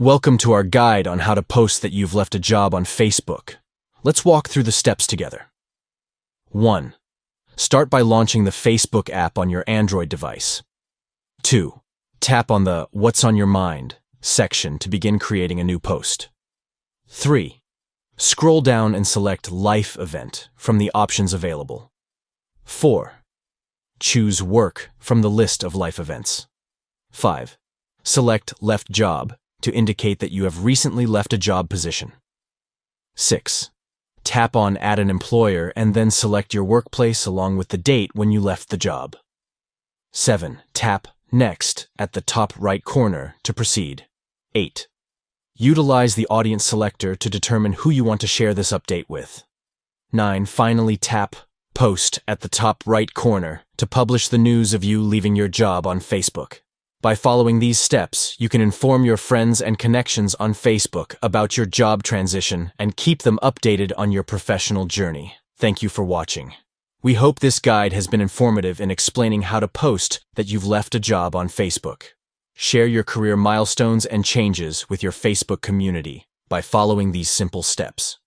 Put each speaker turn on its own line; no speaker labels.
Welcome to our guide on how to post that you've left a job on Facebook. Let's walk through the steps together. 1. Start by launching the Facebook app on your Android device. 2. Tap on the What's on Your Mind section to begin creating a new post. 3. Scroll down and select Life Event from the options available. 4. Choose Work from the list of life events. 5. Select Left Job to indicate that you have recently left a job position. 6. Tap on Add an Employer and then select your workplace along with the date when you left the job. 7. Tap Next at the top right corner to proceed. 8. Utilize the audience selector to determine who you want to share this update with. 9. Finally, tap Post at the top right corner to publish the news of you leaving your job on Facebook. By following these steps, you can inform your friends and connections on Facebook about your job transition and keep them updated on your professional journey. Thank you for watching. We hope this guide has been informative in explaining how to post that you've left a job on Facebook. Share your career milestones and changes with your Facebook community by following these simple steps.